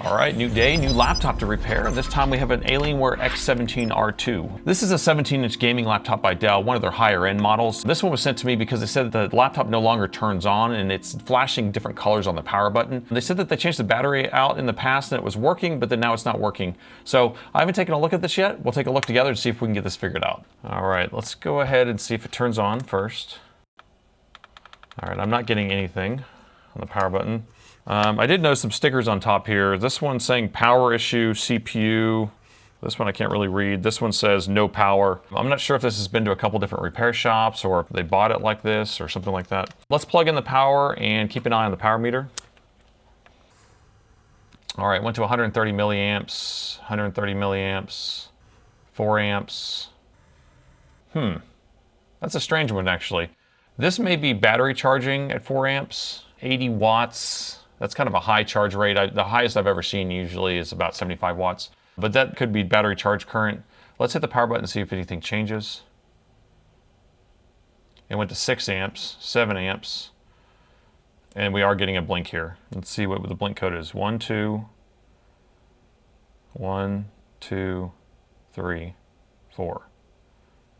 All right, new day, new laptop to repair. This time we have an Alienware X17R2. This is a 17-inch gaming laptop by Dell, one of their higher end models. This one was sent to me because they said that the laptop no longer turns on and it's flashing different colors on the power button. They said that they changed the battery out in the past and it was working, but then now it's not working. So I haven't taken a look at this yet. We'll take a look together to see if we can get this figured out. All right, let's go ahead and see if it turns on first. All right, I'm not getting anything on the power button. I did notice some stickers on top here. This one's saying power issue, CPU. This one I can't really read. This one says no power. I'm not sure if this has been to a couple different repair shops or if they bought it like this or something like that. Let's plug in the power and keep an eye on the power meter. All right, went to 130 milliamps, 130 milliamps, 4 amps. That's a strange one actually. This may be battery charging at 4 amps, 80 watts. That's kind of a high charge rate. The highest I've ever seen usually is about 75 watts. But that could be battery charge current. Let's hit the power button and see if anything changes. It went to 6 amps, 7 amps. And we are getting a blink here. Let's see what the blink code is. 1, 2, 1, 2, 3, 4.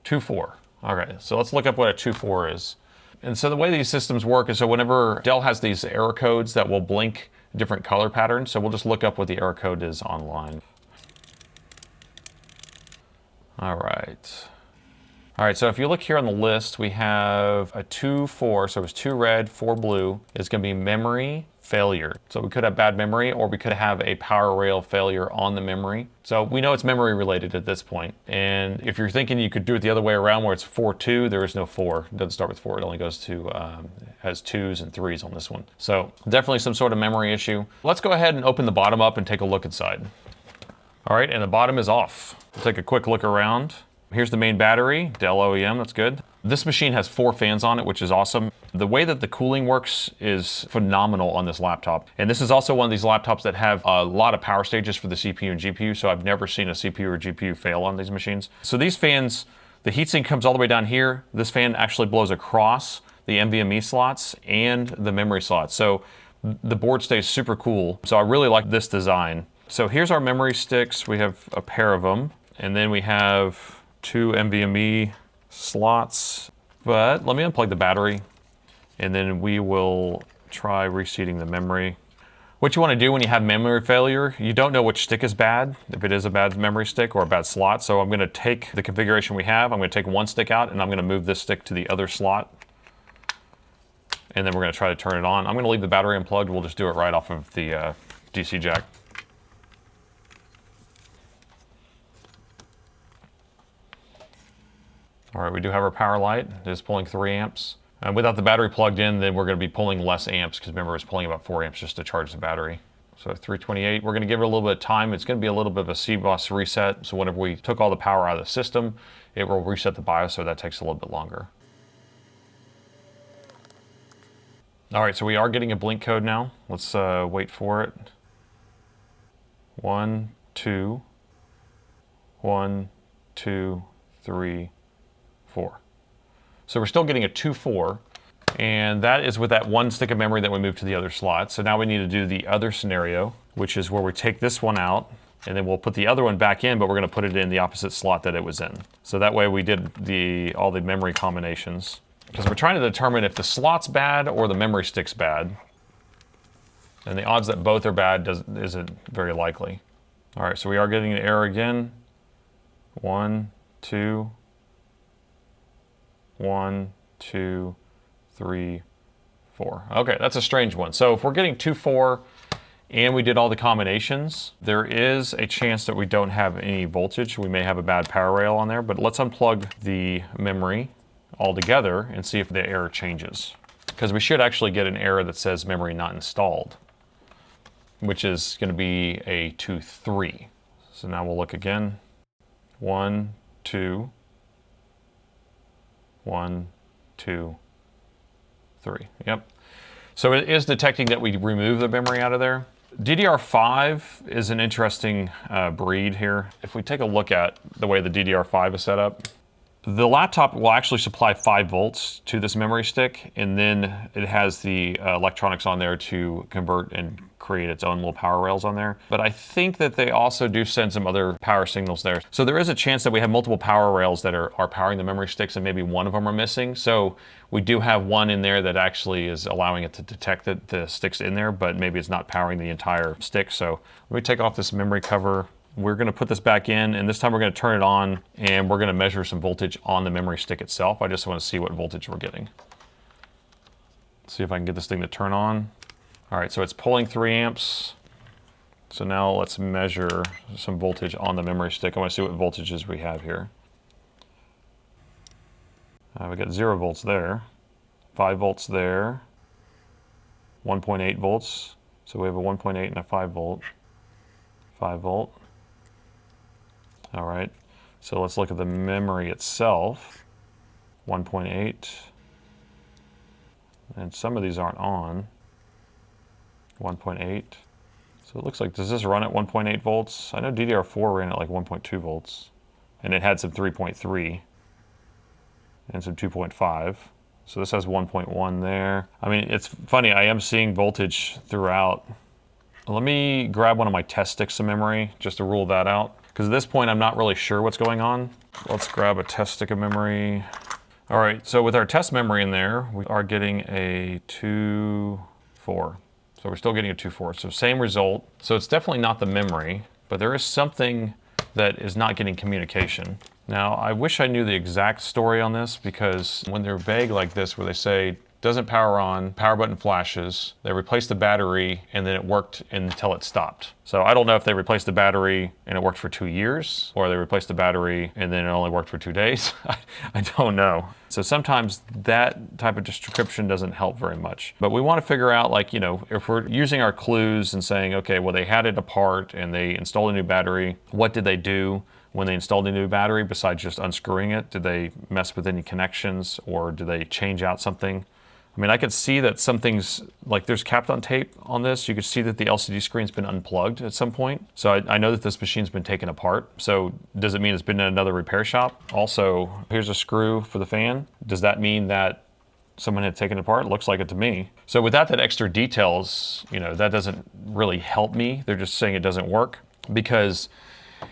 2, 4. All right, so let's look up what a 2, 4 is. And so the way these systems work is so whenever Dell has these error codes that will blink different color patterns, so we'll just look up what the error code is online. All right, so if you look here on the list, we have a 2, 4, so it was 2 red, 4 blue. It's gonna be memory failure. So we could have bad memory or we could have a power rail failure on the memory. So we know it's memory related at this point. And if you're thinking you could do it the other way around where it's 4, 2, there is no 4. It doesn't start with 4, it only goes to, has 2s and 3s on this one. So definitely some sort of memory issue. Let's go ahead and open the bottom up and take a look inside. All right, and the bottom is off. We'll take a quick look around. Here's the main battery, Dell OEM, that's good. This machine has 4 fans on it, which is awesome. The way that the cooling works is phenomenal on this laptop. And this is also one of these laptops that have a lot of power stages for the CPU and GPU, so I've never seen a CPU or GPU fail on these machines. So these fans, the heatsink comes all the way down here. This fan actually blows across the NVMe slots and the memory slots. So the board stays super cool. So I really like this design. So here's our memory sticks. We have a pair of them. And then we have 2 NVMe slots, but let me unplug the battery and then we will try reseating the memory. What you want to do when you have memory failure, you don't know which stick is bad, if it is a bad memory stick or a bad slot. So I'm going to take the configuration we have, I'm going to take one stick out and I'm going to move this stick to the other slot. And then we're going to try to turn it on. I'm going to leave the battery unplugged. We'll just do it right off of the DC jack. All right, we do have our power light. It is pulling 3 amps. Without the battery plugged in, then we're going to be pulling less amps because remember it's pulling about 4 amps just to charge the battery. So 328, we're going to give it a little bit of time. It's going to be a little bit of a CBOS reset. So whenever we took all the power out of the system, it will reset the BIOS, so that takes a little bit longer. All right, so we are getting a blink code now. Let's wait for it. 1, 2, 1, 2, 3, 4. So we're still getting a 2, 4, and that is with that one stick of memory that we moved to the other slot. So now we need to do the other scenario, which is where we take this one out, and then we'll put the other one back in, but we're going to put it in the opposite slot that it was in. So that way we did all the memory combinations, because we're trying to determine if the slot's bad or the memory stick's bad. And the odds that both are bad isn't very likely. All right, so we are getting an error again. 1, 2, 1, 2, 3, 4. Okay, that's a strange one. So if we're getting 2, 4, and we did all the combinations, there is a chance that we don't have any voltage. We may have a bad power rail on there, but let's unplug the memory altogether and see if the error changes. Because we should actually get an error that says memory not installed, which is going to be a 2, 3. So now we'll look again. 1, 2, 1, 2, 3. Yep. So it is detecting that we remove the memory out of there. DDR5 is an interesting breed here. If we take a look at the way the DDR5 is set up, The laptop will actually supply 5 volts to this memory stick, and then it has the electronics on there to convert and create its own little power rails on there. But I think that they also do send some other power signals there. So there is a chance that we have multiple power rails that are powering the memory sticks, and maybe one of them are missing. So we do have one in there that actually is allowing it to detect that the stick's in there, but maybe it's not powering the entire stick. So let me take off this memory cover. We're going to put this back in, and this time we're going to turn it on, and we're going to measure some voltage on the memory stick itself. I just want to see what voltage we're getting. See if I can get this thing to turn on. All right, so it's pulling 3 amps. So now let's measure some voltage on the memory stick. I want to see what voltages we have here. We got 0 volts there, 5 volts there, 1.8 volts. So we have a 1.8 and a 5 volt, 5 volt. All right, so let's look at the memory itself. 1.8, and some of these aren't on. 1.8, so it looks like, does this run at 1.8 volts? I know DDR4 ran at like 1.2 volts, and it had some 3.3 and some 2.5. So this has 1.1 there. I mean, it's funny, I am seeing voltage throughout. Let me grab one of my test sticks of memory just to rule that out, because at this point I'm not really sure what's going on. Let's grab a test stick of memory. All right, so with our test memory in there, we are getting a 2.4. So we're still getting a 2.4, so same result. So it's definitely not the memory, but there is something that is not getting communication. Now, I wish I knew the exact story on this, because when they're vague like this, where they say, doesn't power on, power button flashes, they replaced the battery, and then it worked until it stopped. So I don't know if they replaced the battery and it worked for 2 years, or they replaced the battery and then it only worked for 2 days. I don't know. So sometimes that type of description doesn't help very much. But we want to figure out, like, you know, if we're using our clues and saying, okay, well, they had it apart and they installed a new battery, what did they do when they installed a new battery besides just unscrewing it? Did they mess with any connections, or did they change out something? I mean, I could see that something's, like, there's Kapton tape on this. You could see that the LCD screen's been unplugged at some point. So I know that this machine's been taken apart. So does it mean it's been in another repair shop? Also, here's a screw for the fan. Does that mean that someone had taken it apart? It looks like it to me. So without that extra details, you know, that doesn't really help me. They're just saying it doesn't work, because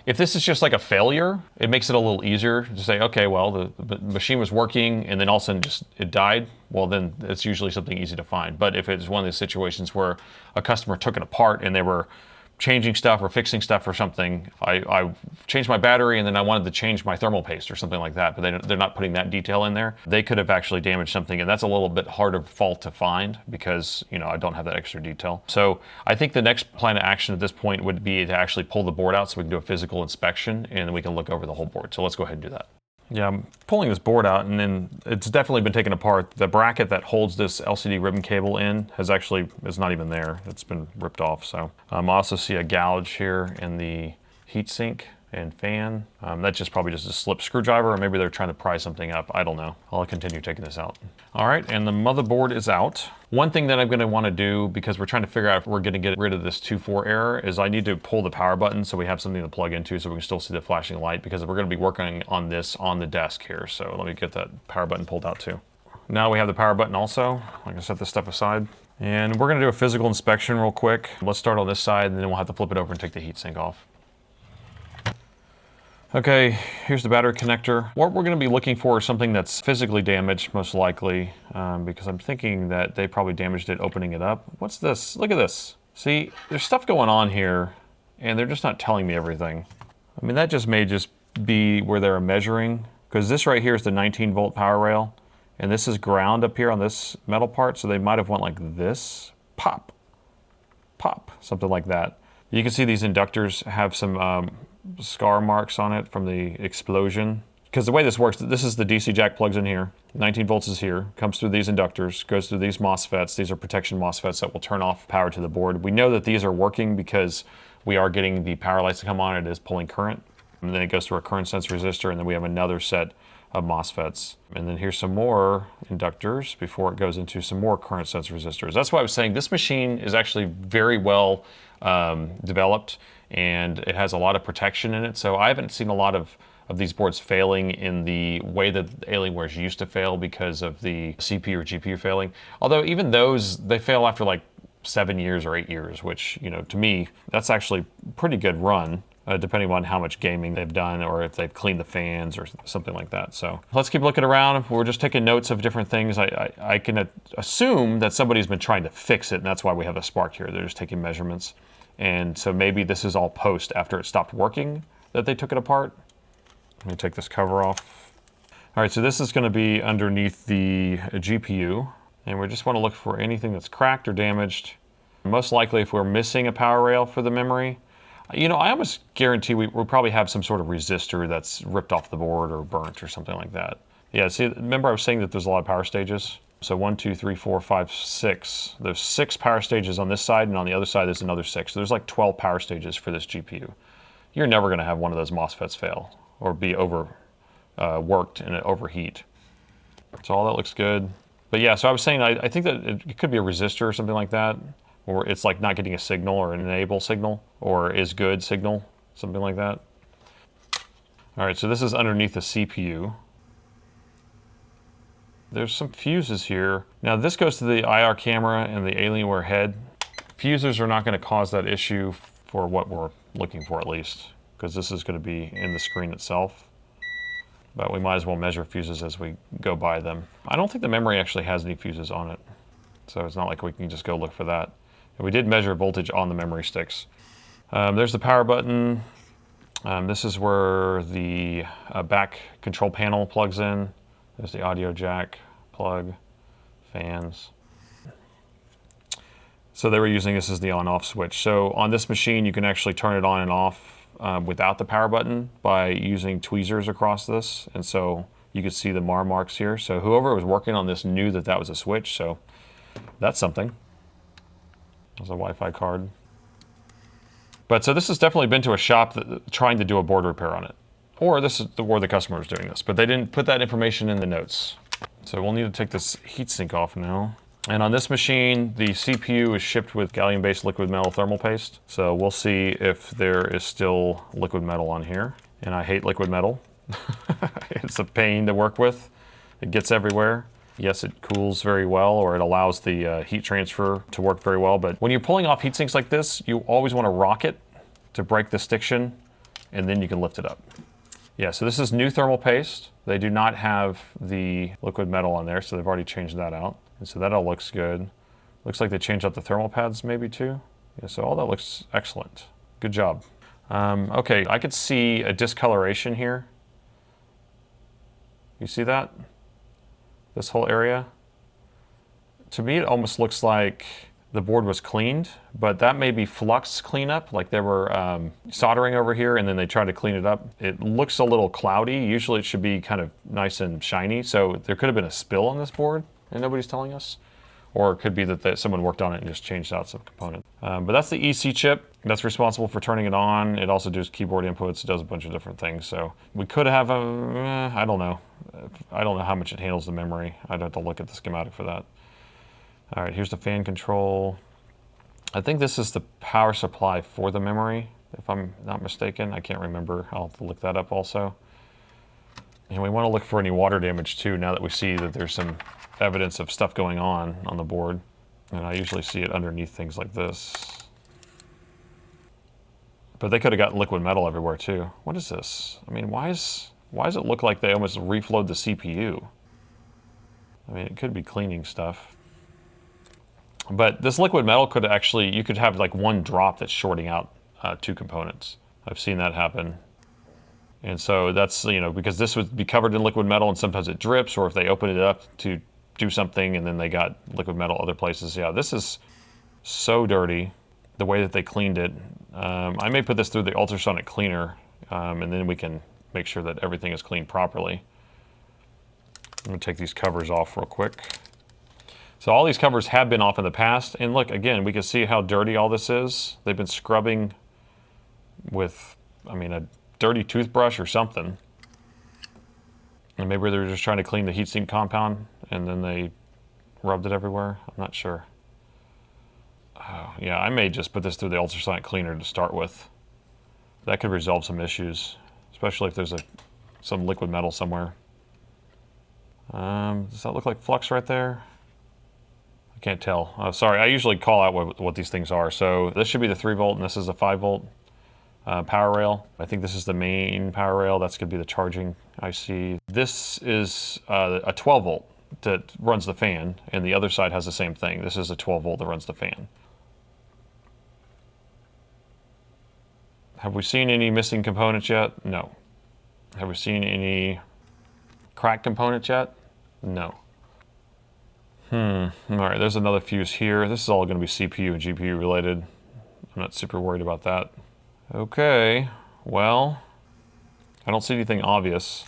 if this is just like a failure, it makes it a little easier to say, okay, well, the machine was working and then all of a sudden just it died. Well, then it's usually something easy to find. But if it's one of these situations where a customer took it apart and they were changing stuff or fixing stuff or something, I changed my battery and then I wanted to change my thermal paste or something like that, but they're not putting that detail in there. They could have actually damaged something, and that's a little bit harder fault to find because, you know, I don't have that extra detail. So I think the next plan of action at this point would be to actually pull the board out so we can do a physical inspection and then we can look over the whole board. So let's go ahead and do that. Yeah, I'm pulling this board out, and then it's definitely been taken apart. The bracket that holds this LCD ribbon cable in is not even there. It's been ripped off. So I also see a gouge here in the heatsink and fan. That's probably just a slip screwdriver, or maybe they're trying to pry something up. I don't know. I'll continue taking this out. All right, and the motherboard is out. One thing that I'm going to want to do, because we're trying to figure out if we're going to get rid of this 2.4 error, is I need to pull the power button so we have something to plug into so we can still see the flashing light, because we're going to be working on this on the desk here. So let me get that power button pulled out too. Now we have the power button also. I'm going to set this stuff aside. And we're going to do a physical inspection real quick. Let's start on this side, and then we'll have to flip it over and take the heatsink off. Okay, here's the battery connector. What we're going to be looking for is something that's physically damaged, most likely, because I'm thinking that they probably damaged it opening it up. What's this? Look at this. See, there's stuff going on here, and they're just not telling me everything. I mean, that just may just be where they're measuring, because this right here is the 19-volt power rail, and this is ground up here on this metal part, so they might have went like this. Pop, pop, something like that. You can see these inductors have some scar marks on it from the explosion. Because the way this works, this is the DC jack plugs in here, 19 volts is here, comes through these inductors, goes through these MOSFETs. These are protection MOSFETs that will turn off power to the board. We know that these are working because we are getting the power lights to come on. It is pulling current. And then it goes through a current sense resistor, and then we have another set of MOSFETs. And then here's some more inductors before it goes into some more current sense resistors. That's why I was saying this machine is actually very well developed, and it has a lot of protection in it. So I haven't seen a lot of of these boards failing in the way that Alienware's used to fail because of the CPU or GPU failing. Although even those, they fail after like 7 years or 8 years, which, you know, to me, that's actually pretty good run, depending on how much gaming they've done or if they've cleaned the fans or something like that. So let's keep looking around. We're just taking notes of different things. I can assume that somebody's been trying to fix it, and that's why we have a spark here. They're just taking measurements. And so maybe this is all post after it stopped working that they took it apart. Let me take this cover off. All right, so this is going to be underneath the GPU, and we just want to look for anything that's cracked or damaged. Most likely, if we're missing a power rail for the memory, you know, I almost guarantee we'll probably have some sort of resistor that's ripped off the board or burnt or something like that. Yeah, see, remember I was saying that there's a lot of power stages? So 1, 2, 3, 4, 5, 6. There's 6 power stages on this side, and on the other side there's another 6. So there's like 12 power stages for this GPU. You're never going to have one of those MOSFETs fail or be worked and overheat. So all that looks good. But yeah, so I was saying I think that it could be a resistor or something like that, or it's like not getting a signal or an enable signal or is good signal, something like that. All right, so this is underneath the CPU. There's some fuses here. Now this goes to the IR camera and the Alienware head. Fuses are not going to cause that issue for what we're looking for, at least, because this is going to be in the screen itself. But we might as well measure fuses as we go by them. I don't think the memory actually has any fuses on it, so it's not like we can just go look for that. And we did measure voltage on the memory sticks. There's the power button. This is where the back control panel plugs in. There's the audio jack plug, fans. So they were using this as the on-off switch. So on this machine, you can actually turn it on and off without the power button by using tweezers across this. And so you can see the marks here. So whoever was working on this knew that that was a switch. So that's something. There's a Wi-Fi card. But so this has definitely been to a shop trying to do a board repair on it. Or this is where the customer was doing this, but they didn't put that information in the notes. So we'll need to take this heatsink off now. And on this machine, the CPU is shipped with gallium-based liquid metal thermal paste. So we'll see if there is still liquid metal on here. And I hate liquid metal. It's a pain to work with. It gets everywhere. Yes, it cools very well, or it allows the heat transfer to work very well. But when you're pulling off heat sinks like this, you always want to rock it to break the stiction, and then you can lift it up. Yeah, so this is new thermal paste. They do not have the liquid metal on there, so they've already changed that out. And so that all looks good. Looks like they changed out the thermal pads maybe too. Yeah, so all that looks excellent. Good job. Okay, I could see a discoloration here. You see that? This whole area? To me, it almost looks like the board was cleaned, but that may be flux cleanup, like they were soldering over here and then they tried to clean it up. It looks a little cloudy. Usually it should be kind of nice and shiny, so there could have been a spill on this board and nobody's telling us. Or it could be that someone worked on it and just changed out some component. But that's the EC chip. That's responsible for turning it on. It also does keyboard inputs. It does a bunch of different things. So we could have I don't know. I don't know how much it handles the memory. I'd have to look at the schematic for that. All right, here's the fan control. I think this is the power supply for the memory, if I'm not mistaken. I can't remember. I'll have to look that up also. And we want to look for any water damage too, now that we see that there's some evidence of stuff going on the board. And I usually see it underneath things like this. But they could have gotten liquid metal everywhere too. What is this? I mean, why does it look like they almost reflowed the CPU? I mean, it could be cleaning stuff. But this liquid metal could actually, you could have like one drop that's shorting out 2 components. I've seen that happen. And so that's, you know, because this would be covered in liquid metal and sometimes it drips, or if they open it up to do something and then they got liquid metal other places. Yeah, this is so dirty, the way that they cleaned it. I may put this through the ultrasonic cleaner and then we can make sure that everything is cleaned properly. I'm gonna take these covers off real quick. So all these covers have been off in the past, and look, again, we can see how dirty all this is. They've been scrubbing with, I mean, a dirty toothbrush or something. And maybe they're just trying to clean the heatsink compound, and then they rubbed it everywhere. I'm not sure. Oh, yeah, I may just put this through the ultrasonic cleaner to start with. That could resolve some issues, especially if there's some liquid metal somewhere. Does that look like flux right there? I can't tell. Oh, sorry, I usually call out what these things are. So this should be the 3 volt and this is a 5 volt power rail. I think this is the main power rail. That's going to be the charging IC. This is a 12 volt that runs the fan, and the other side has the same thing. This is a 12 volt that runs the fan. Have we seen any missing components yet? No. Have we seen any cracked components yet? No. All right, there's another fuse here. This is all going to be CPU and GPU related. I'm not super worried about that. Okay, well, I don't see anything obvious.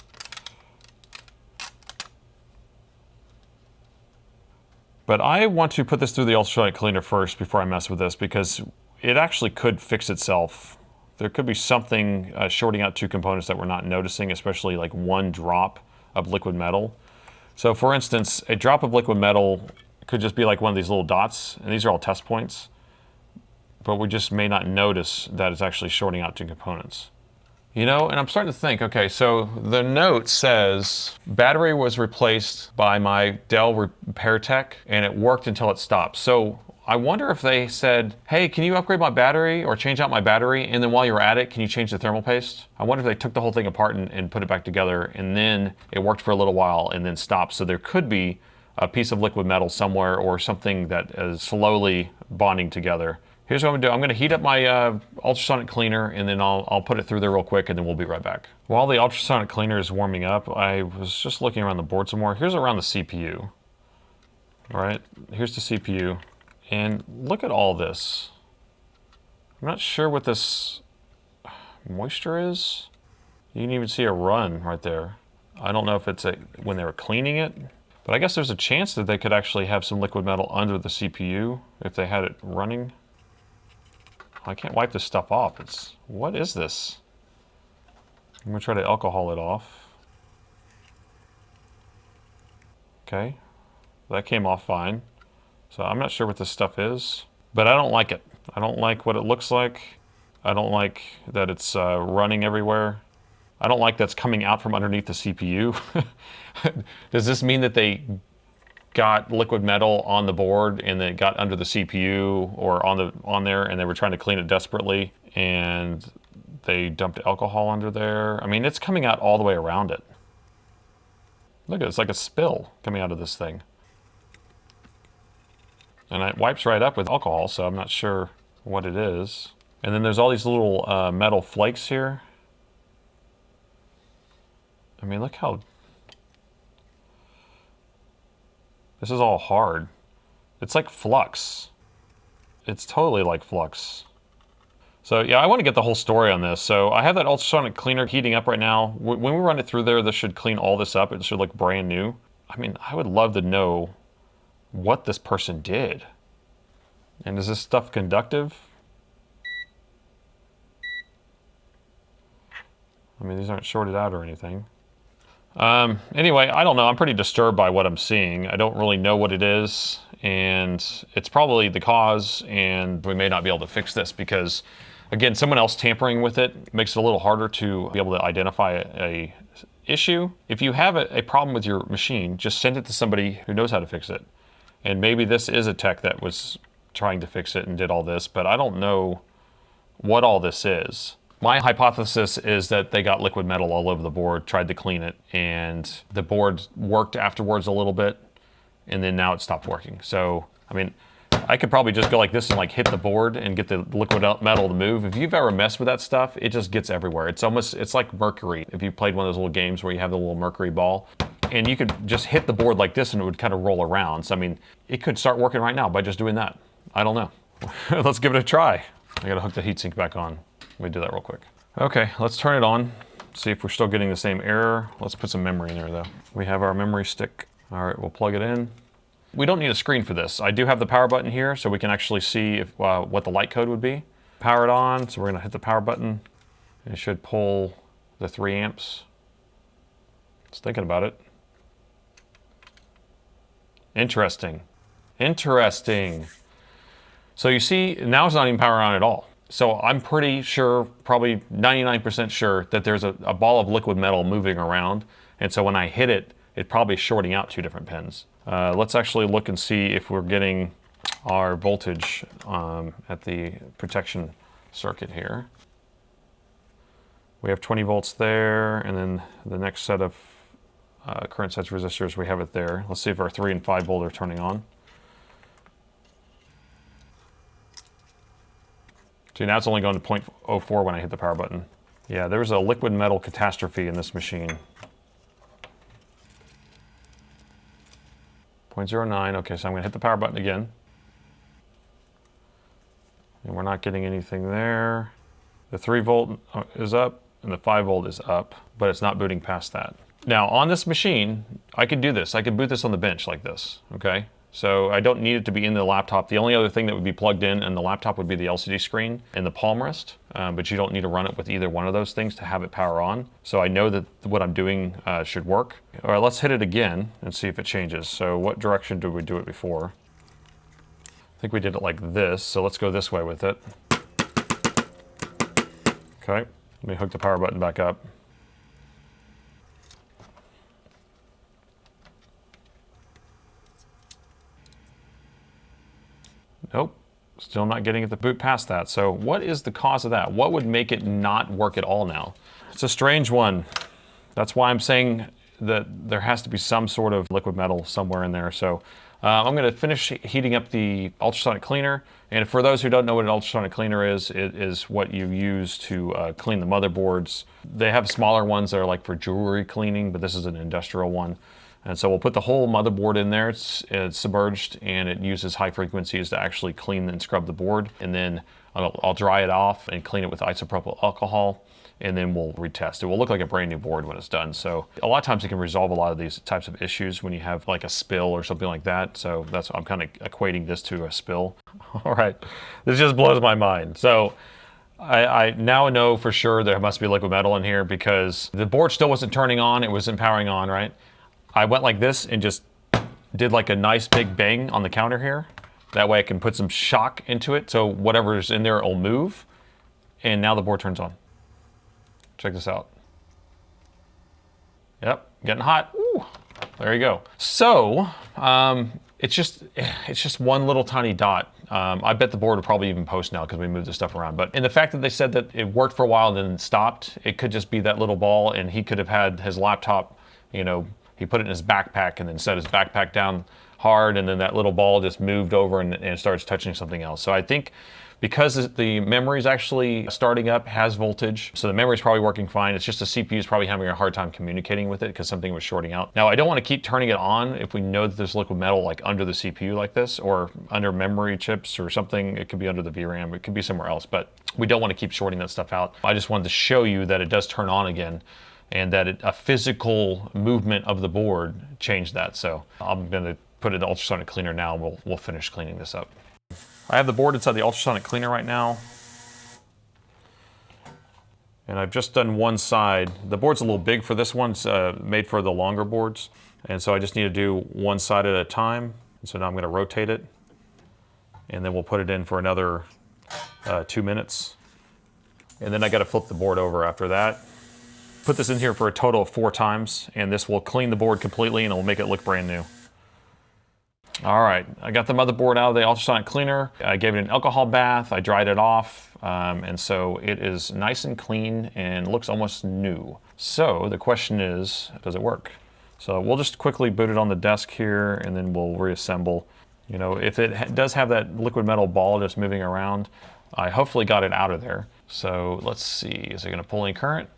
But I want to put this through the ultrasonic cleaner first before I mess with this, because it actually could fix itself. There could be something shorting out 2 components that we're not noticing, especially like 1 drop of liquid metal. So for instance, a drop of liquid metal could just be like one of these little dots, and these are all test points, but we just may not notice that it's actually shorting out 2 components. You know, and I'm starting to think, okay, so the note says battery was replaced by my Dell repair tech and it worked until it stopped. So I wonder if they said, hey, can you upgrade my battery or change out my battery? And then while you're at it, can you change the thermal paste? I wonder if they took the whole thing apart and put it back together, and then it worked for a little while and then stopped. So there could be a piece of liquid metal somewhere or something that is slowly bonding together. Here's what I'm gonna do. I'm gonna heat up my ultrasonic cleaner, and then I'll put it through there real quick, and then we'll be right back. While the ultrasonic cleaner is warming up, I was just looking around the board some more. Here's around the CPU. All right, here's the CPU. And look at all this. I'm not sure what this moisture is. You can even see a run right there. I don't know if it's when they were cleaning it, but I guess there's a chance that they could actually have some liquid metal under the CPU if they had it running. I can't wipe this stuff off. What is this? I'm gonna try to alcohol it off. Okay, that came off fine. So I'm not sure what this stuff is, but I don't like it. I don't like what it looks like. I don't like that it's running everywhere. I don't like that's coming out from underneath the CPU. Does this mean that they got liquid metal on the board and then it got under the CPU or on there, and they were trying to clean it desperately and they dumped alcohol under there? I mean, it's coming out all the way around it. Look, it's like a spill coming out of this thing. And it wipes right up with alcohol, so I'm not sure what it is. And then there's all these little metal flakes here. I mean, look how... This is all hard. It's like flux. It's totally like flux. So yeah, I want to get the whole story on this. So I have that ultrasonic cleaner heating up right now. When we run it through there, this should clean all this up. It should look brand new. I mean, I would love to know what this person did. And is this stuff conductive? I mean, these aren't shorted out or anything. Anyway, I don't know. I'm pretty disturbed by what I'm seeing. I don't really know what it is, and it's probably the cause, and we may not be able to fix this because, again, someone else tampering with it makes it a little harder to be able to identify a issue. If you have a problem with your machine, just send it to somebody who knows how to fix it. And maybe this is a tech that was trying to fix it and did all this, but I don't know what all this is. My hypothesis is that they got liquid metal all over the board, tried to clean it, and the board worked afterwards a little bit, and then now it stopped working. So, I mean, I could probably just go like this and like hit the board and get the liquid metal to move. If you've ever messed with that stuff, it just gets everywhere. It's like mercury. If you played one of those little games where you have the little mercury ball, and you could just hit the board like this and it would kind of roll around. So, I mean, it could start working right now by just doing that. I don't know. Let's give it a try. I gotta hook the heatsink back on. Let me do that real quick. Okay, let's turn it on. See if we're still getting the same error. Let's put some memory in there though. We have our memory stick. All right, we'll plug it in. We don't need a screen for this. I do have the power button here so we can actually see if, what the light code would be. Power it on, so we're gonna hit the power button. It should pull the 3 amps. Just thinking about it. Interesting. Interesting. So you see, now it's not even power on at all. So I'm pretty sure, probably 99% sure, that there's a ball of liquid metal moving around. And so when I hit it, it's probably shorting out 2 different pins. Let's actually look and see if we're getting our voltage at the protection circuit here. We have 20 volts there, and then the next set of current sense resistors, we have it there. Let's see if our 3 and 5 volt are turning on. See, now it's only going to 0.04 when I hit the power button. Yeah, there's a liquid metal catastrophe in this machine. 0.09, okay, so I'm gonna hit the power button again. And we're not getting anything there. The 3 volt is up and the 5 volt is up, but it's not booting past that. Now on this machine, I could do this. I could boot this on the bench like this, okay? So I don't need it to be in the laptop. The only other thing that would be plugged in the laptop would be the LCD screen and the palm rest, but you don't need to run it with either one of those things to have it power on. So I know that what I'm doing should work. All right, let's hit it again and see if it changes. So what direction did we do it before? I think we did it like this, so let's go this way with it. Okay, let me hook the power button back up. Nope, still not getting it to boot past that. So what is the cause of that? What would make it not work at all now? It's a strange one. That's why I'm saying that there has to be some sort of liquid metal somewhere in there. So I'm gonna finish heating up the ultrasonic cleaner. And for those who don't know what an ultrasonic cleaner is, it is what you use to clean the motherboards. They have smaller ones that are like for jewelry cleaning, but this is an industrial one. And so we'll put the whole motherboard in there. It's submerged, and it uses high frequencies to actually clean and scrub the board. And then I'll dry it off and clean it with isopropyl alcohol, and then we'll retest. It will look like a brand new board when it's done. So a lot of times you can resolve a lot of these types of issues when you have like a spill or something like that. So that's, I'm kind of equating this to a spill. All right, this just blows my mind. So I now know for sure there must be liquid metal in here because the board still wasn't turning on. It wasn't powering on, right? I went like this and just did like a nice big bang on the counter here. That way I can put some shock into it, so whatever's in there will move. And now the board turns on. Check this out. Yep, getting hot. Ooh, there you go. So it's just one little tiny dot. I bet the board will probably even post now because we moved the stuff around. But in the fact that they said that it worked for a while and then stopped, it could just be that little ball, and he could have had his laptop, you know, he put it in his backpack and then set his backpack down hard, and then that little ball just moved over and it starts touching something else. So I think because the memory is actually starting up, has voltage, so the memory is probably working fine. It's just the CPU is probably having a hard time communicating with it because something was shorting out. Now I don't want to keep turning it on if we know that there's liquid metal like under the CPU like this, or under memory chips or something. It could be under the VRAM, it could be somewhere else, but we don't want to keep shorting that stuff out. I just wanted to show you that it does turn on again, and that a physical movement of the board changed that. So I'm gonna put it in the ultrasonic cleaner now, and we'll finish cleaning this up. I have the board inside the ultrasonic cleaner right now. And I've just done one side. The board's a little big for this one. It's made for the longer boards. And so I just need to do one side at a time. And so now I'm gonna rotate it. And then we'll put it in for another 2 minutes. And then I gotta flip the board over after that. Put this in here for a total of 4 times, and this will clean the board completely and it will make it look brand new. All right, I got the motherboard out of the ultrasonic cleaner. I gave it an alcohol bath, I dried it off, and so it is nice and clean and looks almost new. So the question is, does it work? So we'll just quickly boot it on the desk here, and then we'll reassemble. You know, if it does have that liquid metal ball just moving around, I hopefully got it out of there. So let's see, is it gonna pull any current?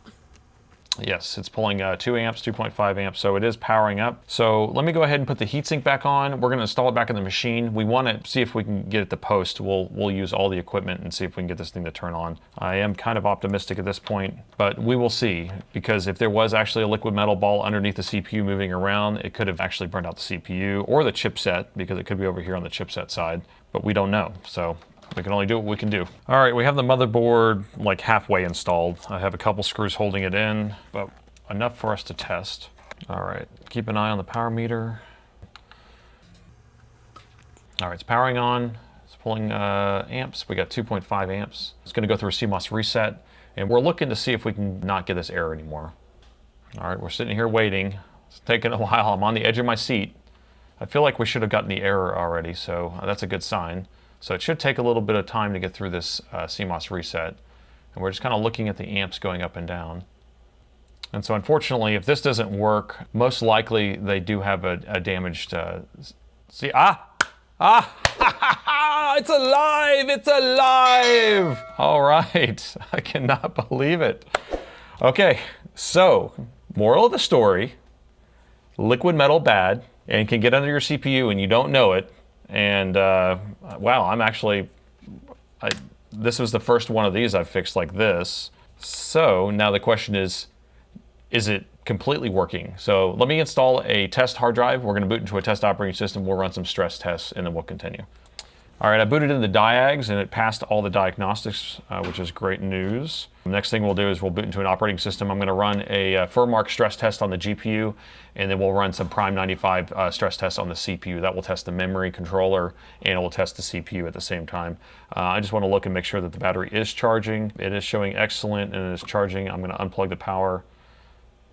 Yes, it's pulling 2 amps, 2.5 amps, so it is powering up. So let me go ahead and put the heatsink back on. We're gonna install it back in the machine. We wanna see if we can get it to post. We'll use all the equipment and see if we can get this thing to turn on. I am kind of optimistic at this point, but we will see, because if there was actually a liquid metal ball underneath the CPU moving around, it could have actually burned out the CPU or the chipset, because it could be over here on the chipset side, but we don't know. So we can only do what we can do. All right, we have the motherboard like halfway installed. I have a couple screws holding it in, but enough for us to test. All right, keep an eye on the power meter. All right, it's powering on. It's pulling amps. We got 2.5 amps. It's going to go through a CMOS reset, and we're looking to see if we can not get this error anymore. All right, we're sitting here waiting. It's taking a while. I'm on the edge of my seat. I feel like we should have gotten the error already, so that's a good sign. So it should take a little bit of time to get through this CMOS reset. And we're just kind of looking at the amps going up and down. And so unfortunately, if this doesn't work, most likely they do have a damaged... see, it's alive! It's alive! All right, I cannot believe it. Okay, so moral of the story, liquid metal bad and can get under your CPU and you don't know it. And wow, I'm actually, this was the first one of these I've fixed like this. So now the question is it completely working? So let me install a test hard drive. We're gonna boot into a test operating system. We'll run some stress tests and then we'll continue. All right, I booted in the diags and it passed all the diagnostics, which is great news. The next thing we'll do is we'll boot into an operating system. I'm gonna run a Furmark stress test on the GPU, and then we'll run some Prime 95 stress tests on the CPU. That will test the memory controller and it will test the CPU at the same time. I just wanna look and make sure that the battery is charging. It is showing excellent and it is charging. I'm gonna unplug the power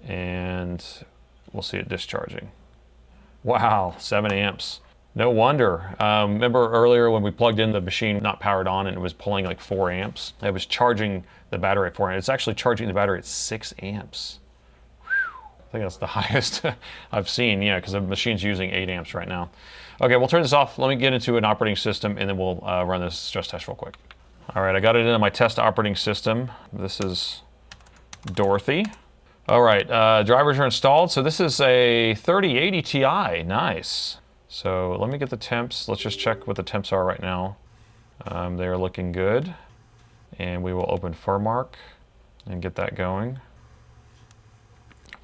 and we'll see it discharging. Wow, 7 amps. No wonder. Remember earlier when we plugged in the machine not powered on and it was pulling like 4 amps? It was charging the battery at 4 amps. It's actually charging the battery at 6 amps. Whew. I think that's the highest I've seen, yeah, because the machine's using 8 amps right now. Okay, we'll turn this off. Let me get into an operating system and then we'll run this stress test real quick. All right, I got it into my test operating system. This is Dorothy. All right, drivers are installed. So this is a 3080 Ti, nice. So let me get the temps. Let's just check what the temps are right now. They're looking good. And we will open Furmark and get that going.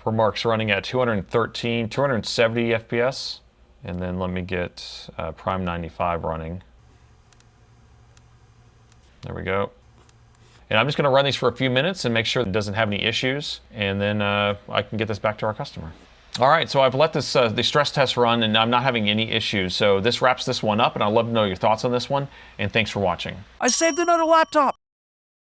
Furmark's running at 270 FPS. And then let me get Prime 95 running. There we go. And I'm just gonna run these for a few minutes and make sure it doesn't have any issues. And then I can get this back to our customer. All right, so I've let this the stress test run and I'm not having any issues. So this wraps this one up and I'd love to know your thoughts on this one. And thanks for watching. I saved another laptop.